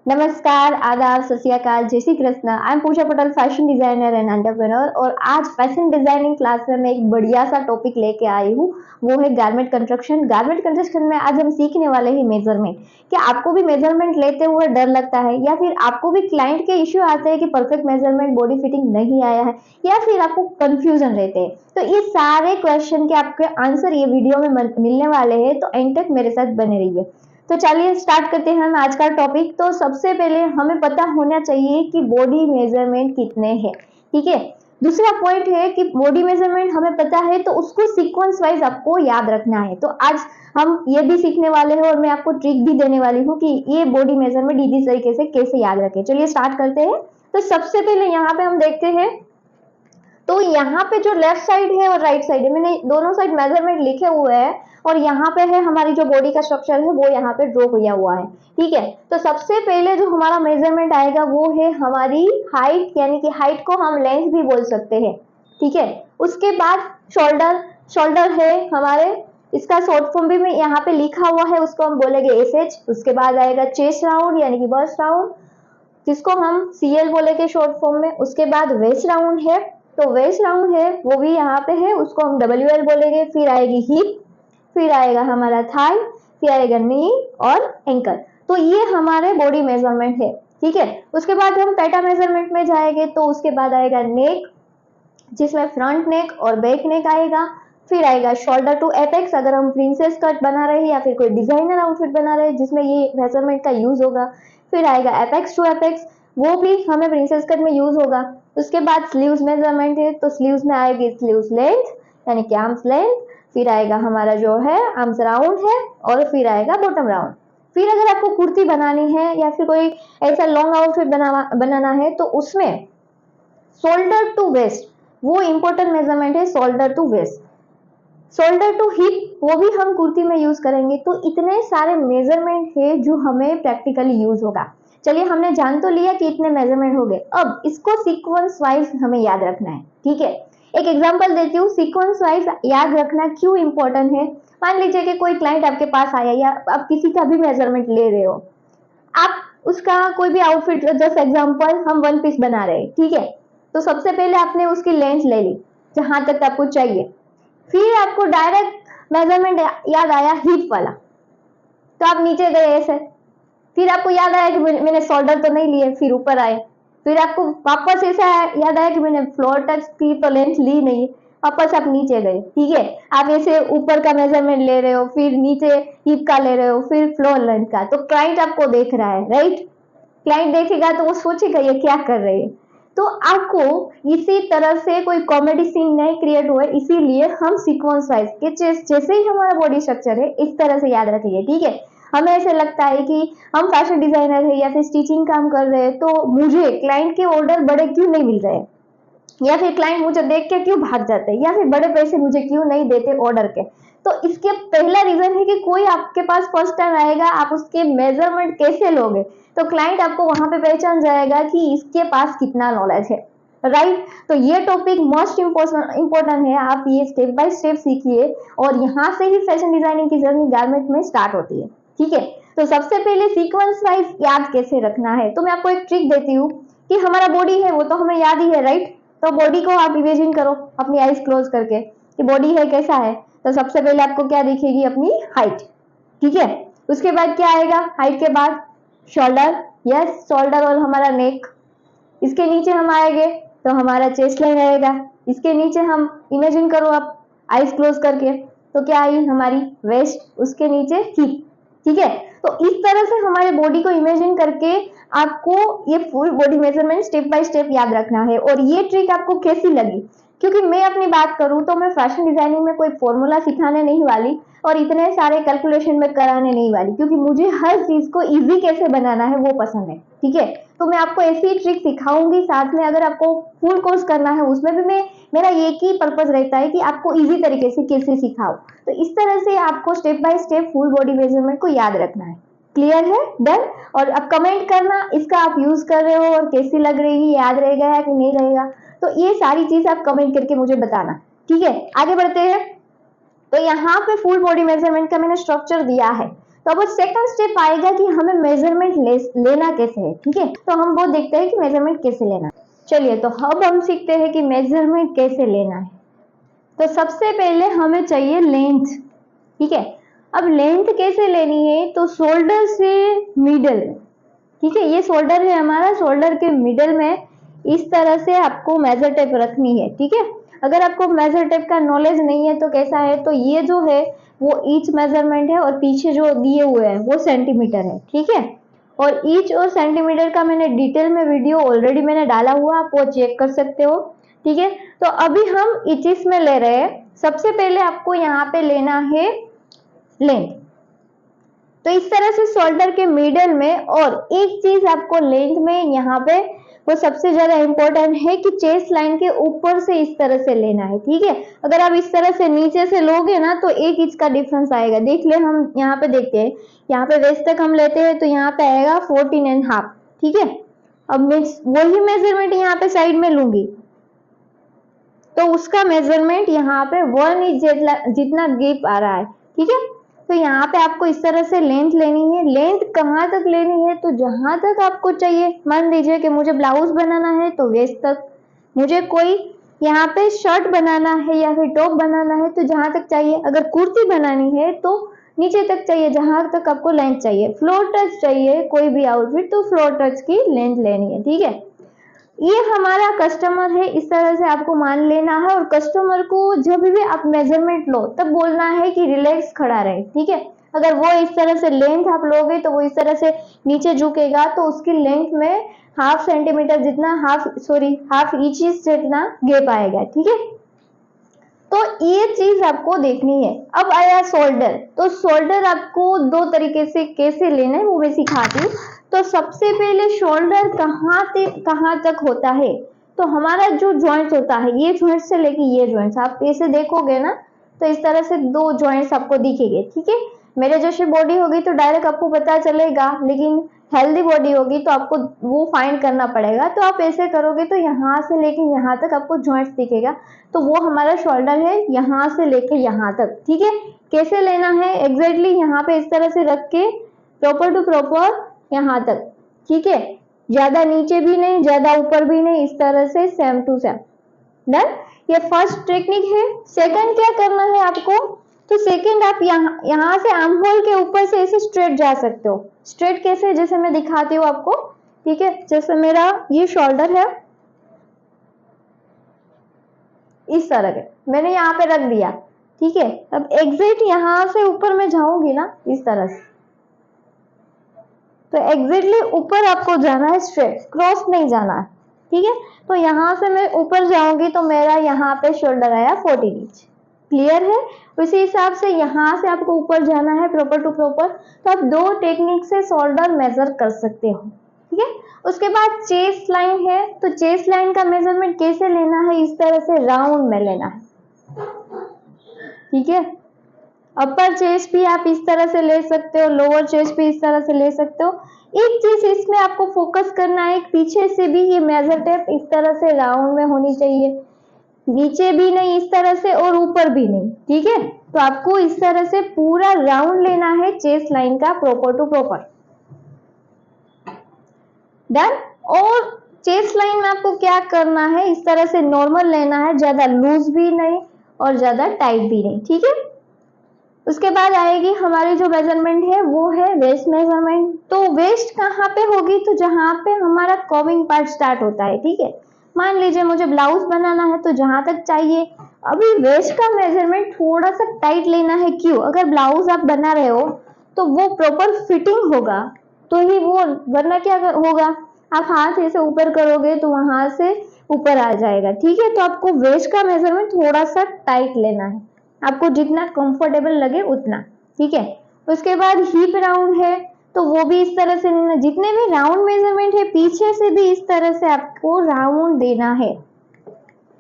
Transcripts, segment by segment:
नमस्कार, आदाब, सत श्री अकाल, जय Shri Krishna. I am Pooja Patel, fashion designer and entrepreneur. और आज फैशन डिजाइनिंग क्लास में मैं एक बढ़िया सा टॉपिक लेके आई हूँ, वो है गारमेंट कंस्ट्रक्शन। गारमेंट कंस्ट्रक्शन में आज हम सीखने वाले हैं मेजरमेंट। क्या आपको भी मेजरमेंट लेते हुए डर लगता है, या फिर आपको भी क्लाइंट के इश्यू आते हैं कि परफेक्ट मेजरमेंट बॉडी फिटिंग नहीं आया है, या फिर आपको कंफ्यूजन रहते हैं? तो ये सारे क्वेश्चन के आपके आंसर ये वीडियो में मिलने वाले हैं, तो एंड तक मेरे साथ बने रहिए। तो चलिए स्टार्ट करते हैं हम आज का टॉपिक। तो सबसे पहले हमें पता होना चाहिए कि बॉडी मेजरमेंट कितने हैं, ठीक है। दूसरा पॉइंट है कि बॉडी मेजरमेंट हमें पता है तो उसको सीक्वेंस वाइज आपको याद रखना है। तो आज हम ये भी सीखने वाले हैं और मैं आपको ट्रिक भी देने वाली हूँ कि ये बॉडी मेजरमेंट इजी तरीके से कैसे याद रखें। चलिए स्टार्ट करते हैं। तो सबसे पहले यहाँ पे हम देखते हैं, तो यहाँ पे जो लेफ्ट साइड है और राइट साइड है, मैंने दोनों साइड मेजरमेंट लिखे हुए हैं, और यहाँ पे है हमारी जो बॉडी का स्ट्रक्चर है वो यहाँ पे ड्रॉ किया हुआ है, ठीक है। तो सबसे पहले जो हमारा मेजरमेंट आएगा वो है हमारी हाइट, यानी कि हाइट को हम लेंथ भी बोल सकते हैं, ठीक है। उसके बाद शोल्डर, शोल्डर है हमारे, इसका शॉर्ट फॉर्म भी मैं यहाँ पे लिखा हुआ है, उसको हम बोलेंगे एसएच। उसके बाद आएगा चेस्ट राउंड यानी कि बस्ट राउंड, जिसको हम सीएल बोलेंगे शॉर्ट फॉर्म में। उसके बाद वेस्ट राउंड है, तो वेस्ट राउंड है वो भी यहाँ पे है, उसको हम डब्ल्यूएल बोलेंगे। फिर आएगी हिप, फिर आएगा हमारा थाई, फिर आएगा नी और एंकल। तो ये हमारे बॉडी मेजरमेंट है, ठीक है। उसके बाद हम पेटा मेजरमेंट में जाएंगे, तो उसके बाद आएगा नेक, जिसमें फ्रंट नेक और बैक नेक आएगा। फिर आएगा शोल्डर टू एपेक्स, अगर हम प्रिंसेस कट बना रहे हैं या फिर कोई डिजाइनर आउटफिट बना रहे हैं जिसमें ये मेजरमेंट का यूज होगा। फिर आएगा एपेक्स टू एपेक्स, वो भी हमें प्रिंसेस कट में यूज होगा। उसके बाद स्लीव्स मेजरमेंट है, तो स्लीव्स में आएगी स्लीव्स लेंथ यानी कि आर्म्स लेंथ। फिर आएगा हमारा जो है आर्म्स राउंड है, और फिर आएगा बॉटम राउंड। फिर अगर आपको कुर्ती बनानी है या फिर कोई ऐसा लॉन्ग आउटफिट बनाना है, तो उसमें शोल्डर टू वेस्ट वो इंपॉर्टेंट मेजरमेंट है, shoulder to waist. Shoulder to hip वो भी हम कुर्ती में यूज करेंगे। तो इतने सारे मेजरमेंट है जो हमें प्रैक्टिकली यूज होगा। चलिए हमने जान तो लिया कि इतने मेजरमेंट हो गए, अब इसको सीक्वेंस वाइज हमें याद रखना है, ठीक है। एक एग्जांपल देती हूँ, सीक्वेंस वाइज याद रखना क्यों इंपॉर्टेंट है। मान लीजिए कि कोई क्लाइंट आपके पास आया, या आप किसी का भी मेजरमेंट ले रहे हो, आप उसका कोई भी आउटफिट, जस्ट एग्जांपल हम वन पीस बना रहे हैं, ठीक है। तो सबसे पहले आपने उसकी लेंथ ले ली जहां तक आपको चाहिए, फिर आपको डायरेक्ट मेजरमेंट याद आया हिप वाला, तो आप नीचे गए ऐसे। फिर आपको याद आया कि मैंने शोल्डर तो नहीं लिए, फिर ऊपर आए। फिर आपको वापस ऐसा याद आया कि मैंने फ्लोर टच की तो लेंथ ली नहीं, वापस आप नीचे गए, ठीक है। आप ऐसे ऊपर का मेजरमेंट ले रहे हो, फिर नीचे हिप का ले रहे हो, फिर फ्लोर लेंथ का। तो क्लाइंट आपको देख रहा है, राइट। क्लाइंट देखेगा तो वो सोचेगा ये क्या कर रहे हैं। तो आपको इसी तरह से कोई कॉमेडी सीन नहीं क्रिएट हुए, इसीलिए हम सीक्वेंस वाइज के जैसे ही हमारा बॉडी स्ट्रक्चर है इस तरह से याद रखिए, ठीक है। हमें ऐसे लगता है कि हम फैशन डिजाइनर है या फिर स्टिचिंग काम कर रहे हैं, तो मुझे क्लाइंट के ऑर्डर बड़े क्यों नहीं मिल रहे, या फिर क्लाइंट मुझे देख के क्यों भाग जाते हैं, या फिर बड़े पैसे मुझे क्यों नहीं देते ऑर्डर के। तो इसके पहला रीजन है कि कोई आपके पास फर्स्ट टाइम आएगा, आप उसके मेजरमेंट कैसे लोगे, तो क्लाइंट आपको वहां पे पहचान जाएगा कि इसके पास कितना नॉलेज है, राइट। तो ये टॉपिक मोस्ट इंपॉर्टेंट है, आप ये स्टेप बाय स्टेप सीखिए, और यहाँ से ही फैशन डिजाइनिंग की जर्नी गारमेंट में स्टार्ट होती है, ठीक है। तो सबसे पहले सीक्वेंस वाइज याद कैसे रखना है, तो मैं आपको एक ट्रिक देती हूँ कि हमारा बॉडी है वो तो हमें याद ही है, राइट। तो बॉडी को आप इमेजिन करो अपनी आईज क्लोज करके कि बॉडी है कैसा है। तो सबसे पहले आपको क्या दिखेगी, अपनी हाइट, ठीक है। उसके बाद क्या आएगा, हाइट के बाद शोल्डर, यस शोल्डर और हमारा नेक। इसके नीचे हम आएंगे तो हमारा चेस्ट लाइन आएगा। इसके नीचे हम इमेजिन करो आप आईज क्लोज करके, तो क्या आई हमारी वेस्ट, उसके नीचे हिप, ठीक है। तो इस तरह से हमारे बॉडी को इमेजिन करके आपको ये full body measurement step by step याद रखना है। और ये ट्रिक आपको कैसी लगी, क्योंकि मैं अपनी बात करूं तो मैं फैशन डिजाइनिंग में कोई फॉर्मूला सिखाने नहीं वाली, और इतने सारे कैलकुलेशन में कराने नहीं वाली, क्योंकि मुझे हर चीज को इजी कैसे बनाना है वो पसंद है, ठीक है। तो मैं आपको ऐसी ट्रिक सिखाऊंगी, साथ में अगर आपको फुल कोर्स करना है उसमें भी मैं, मेरा एक ही पर्पज रहता है कि आपको इजी तरीके से कैसे सिखाओ। तो इस तरह से आपको step by step full body measurement को याद रखना है। क्लियर है, डन। और अब कमेंट करना इसका आप यूज कर रहे हो और कैसी लग रही है, याद रहेगा या कि नहीं रहेगा, तो ये सारी चीज आप कमेंट करके मुझे बताना, ठीक है। आगे बढ़ते हैं। तो यहाँ पे फुल बॉडी मेजरमेंट का मैंने स्ट्रक्चर दिया है, तो अब सेकंड स्टेप आएगा कि हमें मेजरमेंट लेना कैसे है, ठीक है। तो हम वो देखते हैं कि मेजरमेंट कैसे लेना है। चलिए, तो अब हम सीखते हैं कि मेजरमेंट कैसे लेना है। तो सबसे पहले हमें चाहिए लेंथ, ठीक है। अब लेंथ कैसे लेनी है, तो शोल्डर से मिडल, ठीक है, ये शोल्डर है हमारा, शोल्डर के मिडल में इस तरह से आपको मेजर टेप रखनी है, ठीक है। अगर आपको मेजर टेप का नॉलेज नहीं है तो कैसा है, तो ये जो है वो ईच मेजरमेंट है और पीछे जो दिए हुए हैं वो सेंटीमीटर है, ठीक है। और ईच और सेंटीमीटर का मैंने डिटेल में वीडियो ऑलरेडी मैंने डाला हुआ, आप वो चेक कर सकते हो, ठीक है। तो अभी हम इंचेस में ले रहे हैं। सबसे पहले आपको यहाँ पे लेना है लेंथ। तो इस तरह से शोल्डर के मिडल में, और एक चीज आपको लेंथ में यहाँ पे वो सबसे ज्यादा इंपॉर्टेंट है कि चेस्ट लाइन के ऊपर से इस तरह से लेना है, ठीक है। अगर आप इस तरह से नीचे से लोगे ना तो 1 इंच का डिफरेंस आएगा। देख ले, हम यहाँ पे देखते हैं, यहाँ पे वेस्ट तक हम लेते हैं तो यहाँ पे आएगा 14.5, ठीक है। अब मैं वही मेजरमेंट यहाँ पे साइड में लूंगी तो उसका मेजरमेंट यहाँ पे 1 इंच जितना गैप आ रहा है, ठीक है। तो यहाँ पे आपको इस तरह से लेंथ लेनी है। लेंथ कहाँ तक लेनी है, तो जहां तक आपको चाहिए। मान लीजिए कि मुझे ब्लाउज बनाना है तो वेस्ट तक, मुझे कोई यहाँ पे शर्ट बनाना है या फिर टॉप बनाना है तो जहां तक चाहिए। अगर कुर्ती बनानी है तो नीचे तक चाहिए, जहां तक आपको लेंथ चाहिए। फ्लोर टच चाहिए कोई भी आउटफिट तो फ्लोर टच की लेंथ लेनी है, ठीक है। ये हमारा कस्टमर है, इस तरह से आपको मान लेना है। और कस्टमर को जब भी आप मेजरमेंट लो तब बोलना है कि रिलैक्स खड़ा रहे, ठीक है। अगर वो इस तरह से लेंथ आप लोगे तो वो इस तरह से नीचे झुकेगा तो उसकी लेंथ में हाफ सेंटीमीटर जितना, हाफ इंच जितना गैप आएगा, ठीक है। तो ये चीज आपको देखनी है। अब आया शोल्डर। तो शोल्डर आपको 2 तरीके से कैसे लेना है वो मैं सिखाती हूँ। तो सबसे पहले शोल्डर कहाँ तक होता है, तो हमारा जो जॉइंट होता है, ये जॉइंट से लेके ये जॉइंट, आप ऐसे देखोगे ना तो इस तरह से 2 जॉइंट्स आपको दिखेंगे, ठीक है। मेरे जैसे बॉडी होगी तो डायरेक्ट आपको पता चलेगा, लेकिन हेल्दी बॉडी होगी तो आपको वो फाइंड करना पड़ेगा। तो आप ऐसे करोगे तो यहाँ से लेके यहाँ तक आपको जॉइंट्स दिखेगा, तो वो हमारा शोल्डर है, यहाँ से लेके यहाँ तक, ठीक है। कैसे लेना है एग्जैक्टली, यहाँ पे इस तरह से रख के प्रॉपर टू प्रॉपर यहाँ तक, ठीक है। ज्यादा नीचे भी नहीं, ज्यादा ऊपर भी नहीं, इस तरह से सेम टू सेम। डन। ये फर्स्ट टेक्निक है। सेकंड क्या करना है आपको, तो सेकंड आप यहाँ से आर्म होल के ऊपर से ऐसे स्ट्रेट जा सकते हो। स्ट्रेट कैसे, जैसे मैं दिखाती हूँ आपको, ठीक है। जैसे मेरा ये शोल्डर है, इस तरह के मैंने यहाँ पे रख दिया, ठीक है। अब एग्जैक्ट यहाँ से ऊपर मैं जाऊंगी ना इस तरह से, तो एग्जैक्टली ऊपर आपको जाना है, स्ट्रेट, क्रॉस नहीं जाना है, ठीक है। तो यहाँ से मैं ऊपर जाऊंगी तो मेरा यहाँ पे शोल्डर आया 14 इंच, क्लियर है। उसी हिसाब से यहाँ से आपको ऊपर जाना है प्रॉपर टू प्रॉपर। तो आप 2 टेक्निक से शोल्डर मेजर कर सकते हो, ठीक है। उसके बाद चेस्ट लाइन है। तो चेस्ट लाइन का मेजरमेंट कैसे लेना है, इस तरह से राउंड में लेना है, ठीक है। अपर चेस्ट भी आप इस तरह से ले सकते हो, लोअर चेस्ट भी इस तरह से ले सकते हो। एक चीज इसमें आपको फोकस करना है, पीछे से भी ये मेजर टेप इस तरह से राउंड में होनी चाहिए, नीचे भी नहीं इस तरह से और ऊपर भी नहीं, ठीक है। तो आपको इस तरह से पूरा राउंड लेना है चेस्ट लाइन का, प्रॉपर टू प्रॉपर। डन। और चेस्ट लाइन में आपको क्या करना है, इस तरह से नॉर्मल लेना है, ज्यादा लूज भी नहीं और ज्यादा टाइट भी नहीं, ठीक है। उसके बाद आएगी हमारी जो मेजरमेंट है वो है वेस्ट मेजरमेंट। तो वेस्ट कहाँ पे होगी, तो जहां पे हमारा कर्विंग पार्ट स्टार्ट होता है, ठीक है। मान लीजिए मुझे ब्लाउज बनाना है तो जहां तक चाहिए। अभी वेस्ट का मेजरमेंट थोड़ा सा टाइट लेना है, क्यों, अगर ब्लाउज आप बना रहे हो तो वो प्रॉपर फिटिंग होगा तो ही वो, वरना क्या होगा, आप हाथ ऐसे ऊपर करोगे तो वहां से ऊपर आ जाएगा, ठीक है। तो आपको वेस्ट का मेजरमेंट थोड़ा सा टाइट लेना है, आपको जितना कंफर्टेबल लगे उतना, ठीक है। उसके बाद हिप राउंड है, तो वो भी इस तरह से लेना। जितने भी राउंड मेजरमेंट है पीछे से भी इस तरह से आपको राउंड देना है,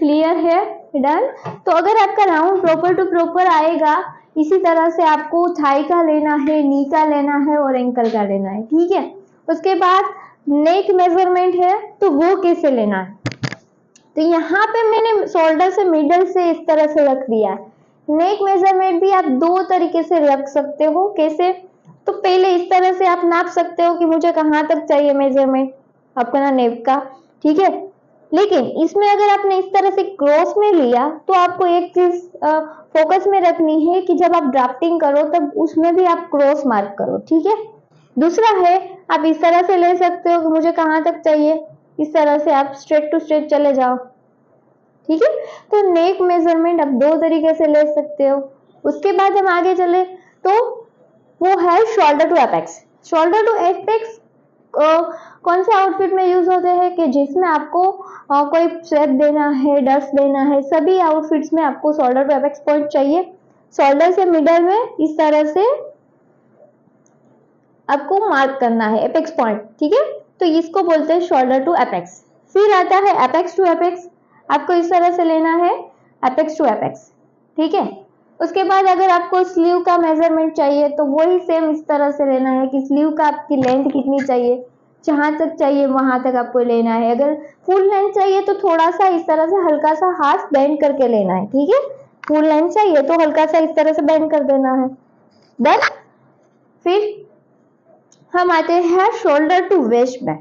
क्लियर है। डन। तो अगर आपका राउंड प्रॉपर टू प्रॉपर आएगा, इसी तरह से आपको थाई का लेना है, नी का लेना है और एंकल का लेना है, ठीक है। उसके बाद नेक मेजरमेंट है, तो वो कैसे लेना है, तो यहाँ पे मैंने शोल्डर से मिडल से इस तरह से रख दिया है। नेक मेजरमेंट भी आप 2 तरीके से रख सकते हो, कैसे, तो पहले इस तरह से आप नाप सकते हो कि मुझे कहाँ तक चाहिए मेजरमेंट अपना नेक का, ठीक है। लेकिन इसमें अगर आपने इस तरह से क्रॉस में लिया तो आपको एक चीज फोकस में रखनी है कि जब आप ड्राफ्टिंग करो तब उसमें भी आप क्रॉस मार्क करो, ठीक है। दूसरा है, आप इस तरह से ले सकते हो कि मुझे कहाँ तक चाहिए, इस तरह से आप स्ट्रेट टू स्ट्रेट चले जाओ, ठीक है। तो नेक मेजरमेंट आप दो तरीके से ले सकते हो। उसके बाद हम आगे चले तो वो है shoulder to apex. Shoulder to apex कौन से आउटफिट में यूज होते हैं कि जिसमें आपको कोई स्वेप देना है, डस्ट देना है, सभी आउटफिट्स में आपको शोल्डर टू एपेक्स पॉइंट चाहिए। शोल्डर से मिडल में इस तरह से आपको मार्क करना है एपेक्स पॉइंट, ठीक है। तो इसको बोलते हैं शोल्डर टू एपेक्स। फिर आता है एपेक्स टू एपेक्स, आपको इस तरह से लेना है एपेक्स टू एपेक्स, ठीक है। उसके बाद अगर आपको स्लीव का मेजरमेंट चाहिए तो वही सेम इस तरह से लेना है कि स्लीव का आपकी लेंथ कितनी चाहिए, जहां तक चाहिए वहां तक आपको लेना है। अगर फुल लेंथ चाहिए तो थोड़ा सा इस तरह से हल्का सा हाथ बेंड करके लेना है, ठीक है। फुल लेंथ चाहिए तो हल्का सा इस तरह से बेंड कर देना है। देन फिर हम आते हैं शोल्डर टू वेस्ट में।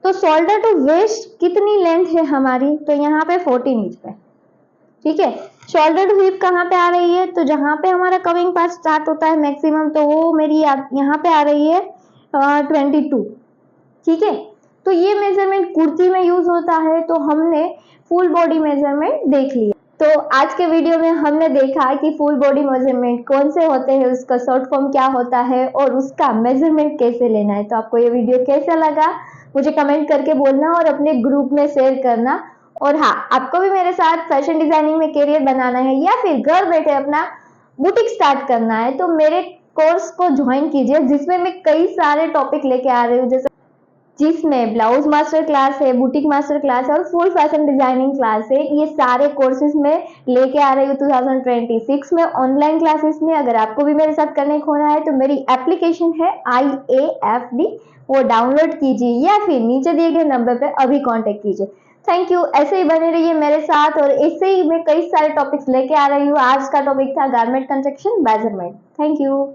तो शोल्डर टू वेस्ट कितनी लेंथ है हमारी, तो यहाँ पे 14 इंच पे, ठीक है। शोल्डर टू हिप कहाँ पे आ रही है, तो जहां पे हमारा कविंग पार्ट स्टार्ट होता है मैक्सिमम, तो वो मेरी यहाँ पे आ रही है 22, ठीक है। तो ये मेजरमेंट कुर्ती में यूज होता है, तो हमने फुल बॉडी मेजरमेंट देख लिया। तो आज के वीडियो में हमने देखा कि फुल बॉडी मेजरमेंट कौन से होते हैं, उसका शॉर्ट फॉर्म क्या होता है और उसका मेजरमेंट कैसे लेना है। तो आपको ये वीडियो कैसा लगा मुझे कमेंट करके बोलना और अपने ग्रुप में शेयर करना। और हाँ, आपको भी मेरे साथ फैशन डिजाइनिंग में करियर बनाना है या फिर घर बैठे अपना बुटीक स्टार्ट करना है तो मेरे कोर्स को ज्वाइन कीजिए, जिसमें मैं कई सारे टॉपिक लेके आ रही हूँ, जैसे जिसमें ब्लाउज मास्टर क्लास है, बुटीक मास्टर क्लास है और फुल फैशन डिजाइनिंग क्लास है। ये सारे कोर्सेज में लेके आ रही हूँ 2026 में ऑनलाइन क्लासेस में। अगर आपको भी मेरे साथ कनेक्ट होना है तो मेरी एप्लीकेशन है IAFD, वो डाउनलोड कीजिए या फिर नीचे दिए गए नंबर पर अभी कॉन्टेक्ट कीजिए। थैंक यू, ऐसे ही बने रहिए मेरे साथ और ऐसे ही मैं कई सारे टॉपिक्स लेके आ रही हूँ। आज का टॉपिक था garment construction measurement. Thank you.